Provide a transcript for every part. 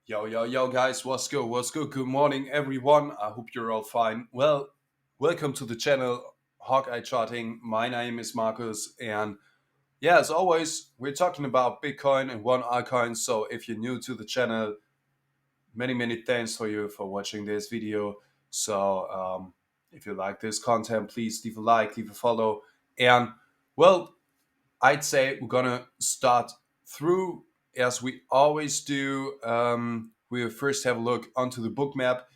Yo, guys, what's good? What's good? Good morning, everyone. I hope you're all fine. Well, welcome to the channel Hawkeye Charting. My name is Marcus, and yeah, as always, we're talking about Bitcoin and one altcoin. So if you're new to the channel, many thanks for you for watching this video. So if you like this content, please leave a like, leave a follow, and well, I'd say we're gonna start through as we always do. We'll first have a look onto the book map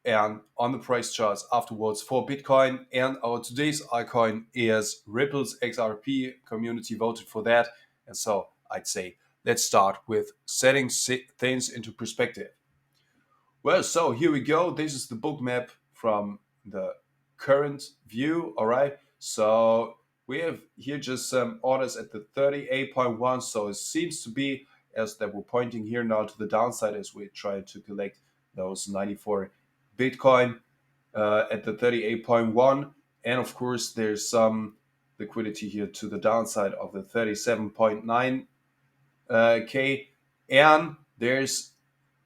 and on the price charts afterwards for Bitcoin. And our today's altcoin is Ripple's XRP. Community voted for that, and so I'd say let's start with setting things into perspective. Well, so here we go. This is the book map from the current view. All right. So we have here just some orders at the 38.1. So it seems to be, as that we're pointing here now to the downside as we try to collect those 94 Bitcoin at the 38.1. And of course, there's some liquidity here to the downside of the 37.9 K. And there's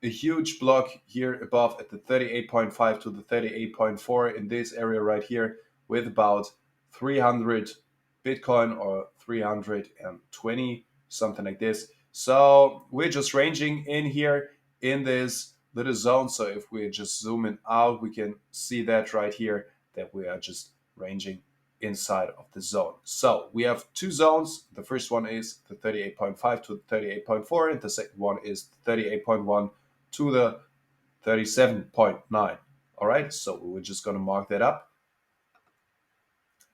a huge block here above at the 38.5 to the 38.4 in this area right here with about 300 Bitcoin or 320, something like this. So we're just ranging in here in this little zone. So if we're just zooming out, we can see that right here that we are just ranging inside of the zone. So we have two zones. The first one is the 38.5 to the 38.4, and the second one is 38.1 to the 37.9. All right, so we're just going to mark that up.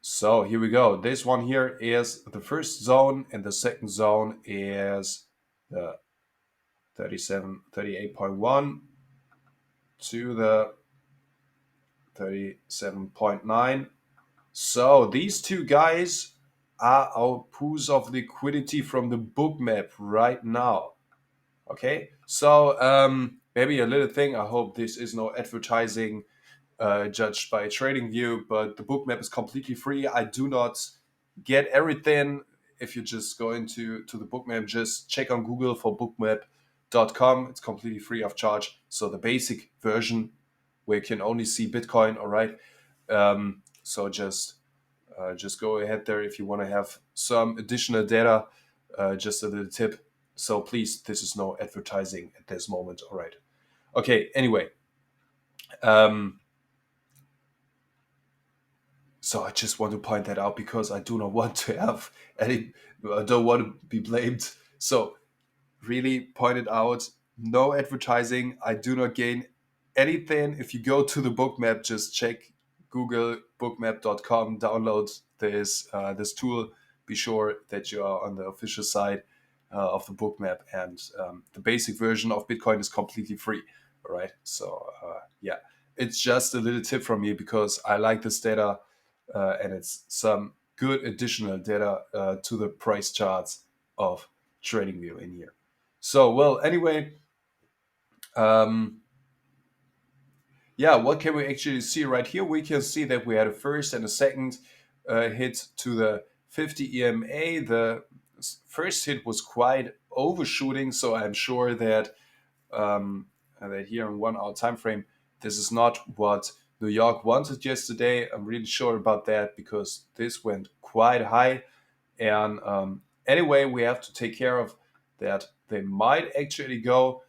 So here we go. This one here is the first zone, and the second zone is the 38.1 to the 37.9. So these two guys are our pools of liquidity from the book map right now. Okay, so maybe a little thing. I hope this is no advertising judged by TradingView, but the book map is completely free. I do not get everything. If you just go into the book map, just check on Google for bookmap.com. It's completely free of charge. So the basic version where you can only see Bitcoin. All right. So just go ahead there if you want to have some additional data. Just a little tip. So please, this is no advertising at this moment. All right. Okay. Anyway. So I just want to point that out because I do not want to have any, I don't want to be blamed. So really point it out. No advertising. I do not gain anything. If you go to the book map, just check Google bookmap.com, download this tool. Be sure that you are on the official side of the book map, and the basic version of Bitcoin is completely free. All right. So yeah, it's just a little tip from me because I like this data. And it's some good additional data to the price charts of TradingView in here. So, well, anyway, yeah, what can we actually see right here? We can see that we had a first and a second hit to the 50 EMA. The first hit was quite overshooting, so I'm sure that that here in 1 hour time frame, this is not what New York wanted yesterday. I'm really sure about that because this went quite high. And anyway, we have to take care of that. They might actually go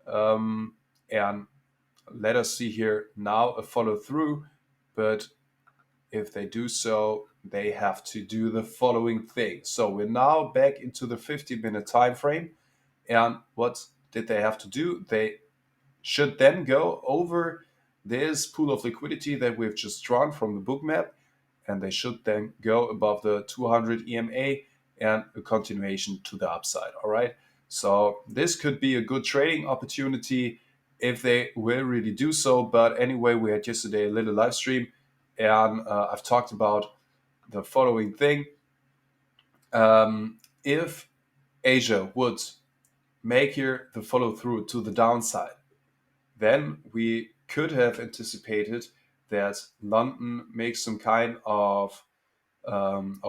and let us see here now a follow through. But if they do so, they have to do the following thing. So we're now back into the 50-minute time frame. And what did they have to do? They should then go over this pool of liquidity that we've just drawn from the book map, and they should then go above the 200 EMA and a continuation to the upside. All right. So this could be a good trading opportunity if they will really do so. But anyway, we had yesterday a little live stream, and I've talked about the following thing. If Asia would make here the follow through to the downside, then we could have anticipated that London makes some kind of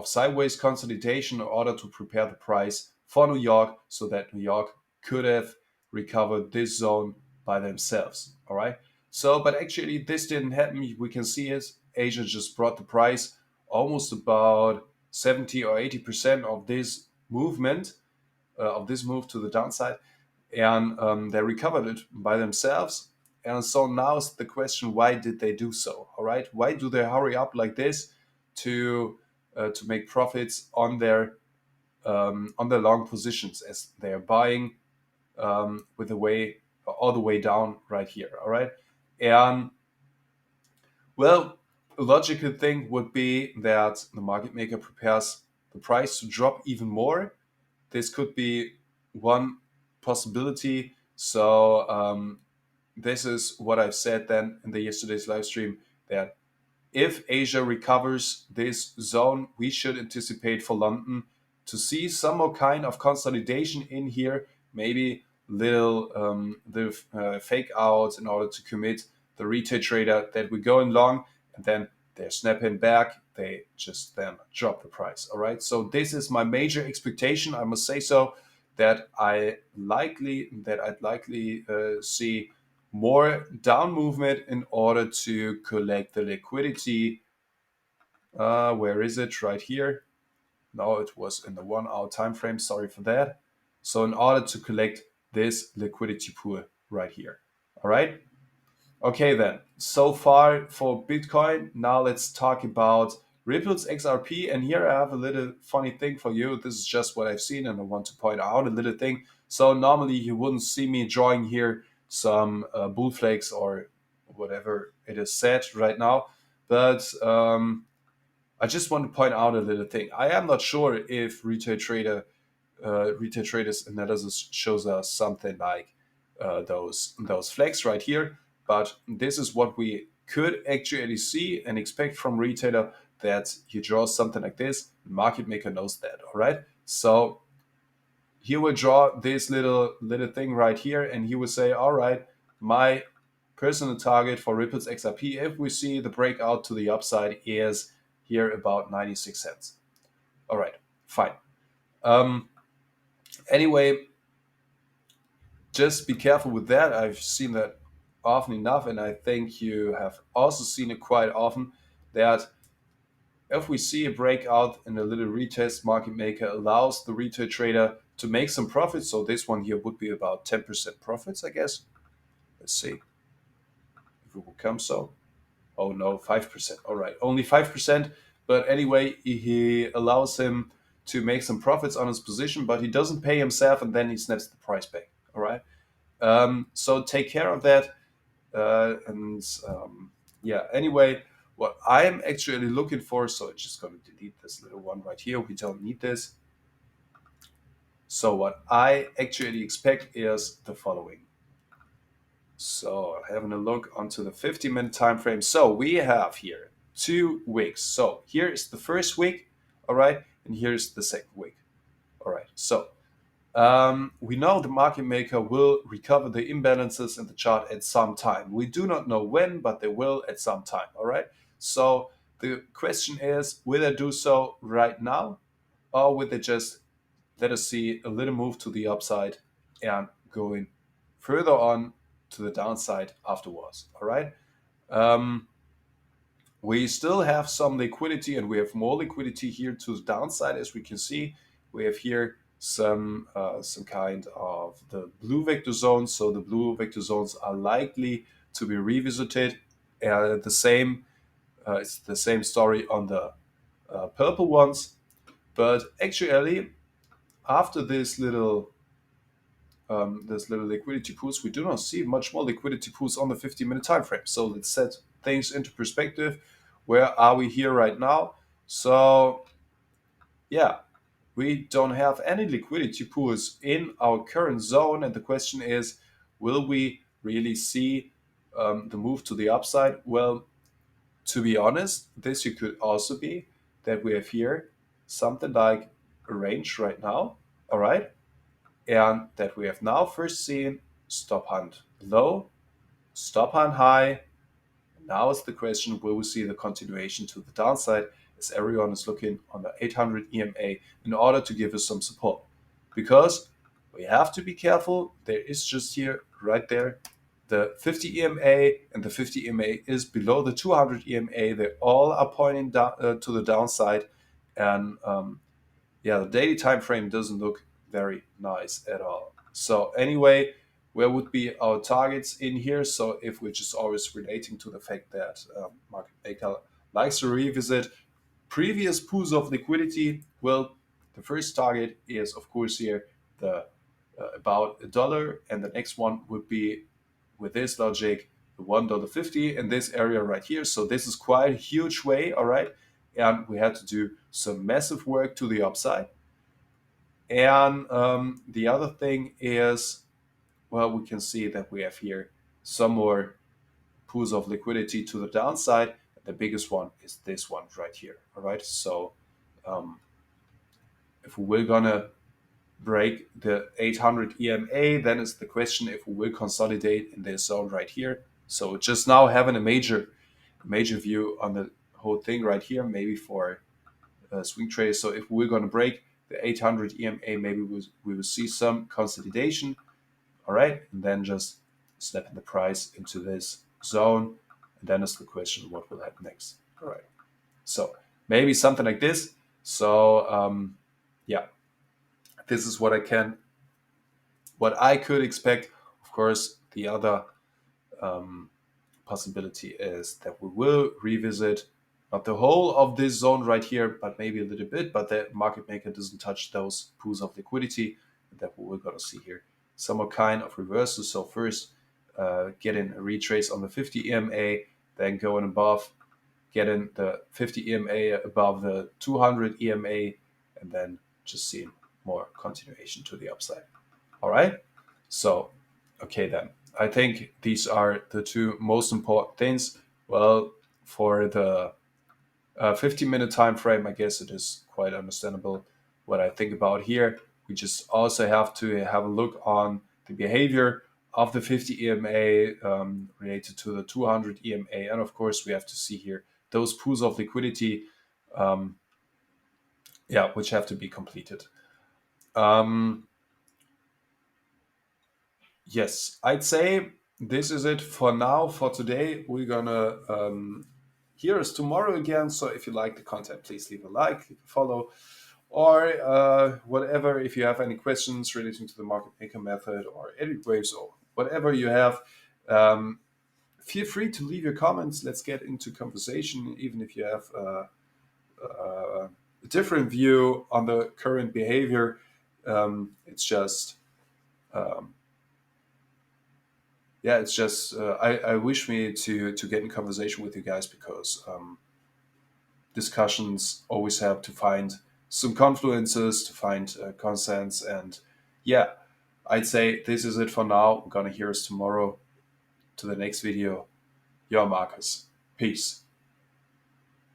sideways consolidation in order to prepare the price for New York, so that New York could have recover this zone by themselves. All right. So, but actually this didn't happen. We can see it. Asia just brought the price almost about 70 or 80% of this movement, of this move to the downside, and they recovered it by themselves. And so now is the question: why did they do so? All right, why do they hurry up like this to make profits on their long positions as they are buying with the way all the way down right here? All right, and well, a logical thing would be that the market maker prepares the price to drop even more. This could be one possibility. So this is what I've said then in the yesterday's live stream, that if Asia recovers this zone, we should anticipate for London to see some more kind of consolidation in here, maybe little fake outs in order to commit the retail trader that we're going long, and then they're snapping back, they just then drop the price. All right, so this is my major expectation, I must say so, that I'd likely see more down movement in order to collect the liquidity. Where is it? Right here. No, it was in the 1 hour time frame. Sorry for that. So in order to collect this liquidity pool right here. All right. Okay, then. So far for Bitcoin. Now let's talk about Ripple's XRP. And here I have a little funny thing for you. This is just what I've seen, and I want to point out a little thing. So normally you wouldn't see me drawing here some bull flags or whatever it is said right now. But I just want to point out a little thing. I am not sure if retail traders analysis shows us something like those flags right here. But this is what we could actually see and expect from retailer, that he draws something like this. Market maker knows that. All right. So he will draw this little thing right here, and he will say, all right, my personal target for Ripple's XRP, if we see the breakout to the upside, is here about 96 cents. All right, fine. Anyway, just be careful with that. I've seen that often enough, and I think you have also seen it quite often, that if we see a breakout and a little retest, market maker allows the retail trader to make some profits. So this one here would be about 10% profits, I guess. Let's see if it will come so. Oh no, 5%. All right, only 5%. But anyway, he allows him to make some profits on his position, but he doesn't pay himself, and then he snaps the price back. All right. So take care of that. Yeah, anyway, what I'm actually looking for, so I'm just going to delete this little one right here. We don't need this. So what I actually expect is the following. So having a look onto the 50-minute time frame. So we have here 2 weeks. So here is the first week, all right, and here's the second week. All right. So we know the market maker will recover the imbalances in the chart at some time. We do not know when, but they will at some time. All right. So the question is, will they do so right now, or will they just let us see a little move to the upside and going further on to the downside afterwards? All right. We still have some liquidity, and we have more liquidity here to the downside, as we can see. We have here some kind of the blue vector zones. So the blue vector zones are likely to be revisited. The same, it's the same story on the purple ones. But actually, after this little liquidity pools, we do not see much more liquidity pools on the 50-minute time frame. So let's set things into perspective. Where are we here right now? So yeah, we don't have any liquidity pools in our current zone, and the question is, will we really see the move to the upside? Well, to be honest, this could also be that we have here something like a range right now, all right, and that we have now first seen stop hunt low, stop hunt high. Now is the question, will we see the continuation to the downside, as everyone is looking on the 800 EMA in order to give us some support? Because We have to be careful. There is just here, right there, the 50 EMA, and the 50 EMA is below the 200 EMA. They all are pointing down to the downside, and yeah, the daily time frame doesn't look very nice at all. So anyway, where would be our targets in here? So if we're just always relating to the fact that market maker likes to revisit previous pools of liquidity, well, the first target is of course here the about $1, and the next one would be, with this logic, the $1.50 in this area right here. So this is quite a huge way, all right? And we had to do some massive work to the upside. And the other thing is, well, we can see that we have here some more pools of liquidity to the downside. The biggest one is this one right here, all right? So if we're gonna break the 800 EMA, then it's the question if we will consolidate in this zone right here. So just now having a major view on the whole thing right here, maybe for swing trades. So if we're going to break the 800 EMA, maybe we will see some consolidation. All right, and then just snapping the price into this zone. And then it's the question, what will happen next? All right, so maybe something like this. So yeah, this is what I could expect. Of course, the other possibility is that we will revisit not the whole of this zone right here, but maybe a little bit, but the market maker doesn't touch those pools of liquidity. That we're going to see here some kind of reversals. So first getting a retrace on the 50 EMA, then going above, getting the 50 EMA above the 200 EMA, and then just seeing more continuation to the upside. All right, so okay, then I think these are the two most important things. Well, for the 15-minute time frame, I guess it is quite understandable what I think about here. We just also have to have a look on the behavior of the 50 EMA related to the 200 EMA, and of course we have to see here those pools of liquidity, which have to be completed. Yes, I'd say this is it for now, for today. We're gonna hear us tomorrow again. So if you like the content, please leave a like, leave a follow, or whatever. If you have any questions relating to the market maker method or edit waves or whatever you have, feel free to leave your comments. Let's get into conversation, even if you have a different view on the current behavior. It's just I wish me to get in conversation with you guys, because discussions always have to find some confluences, to find consensus. And yeah, I'd say this is it for now. We're gonna hear us tomorrow. To the next video. Your Marcus. Peace.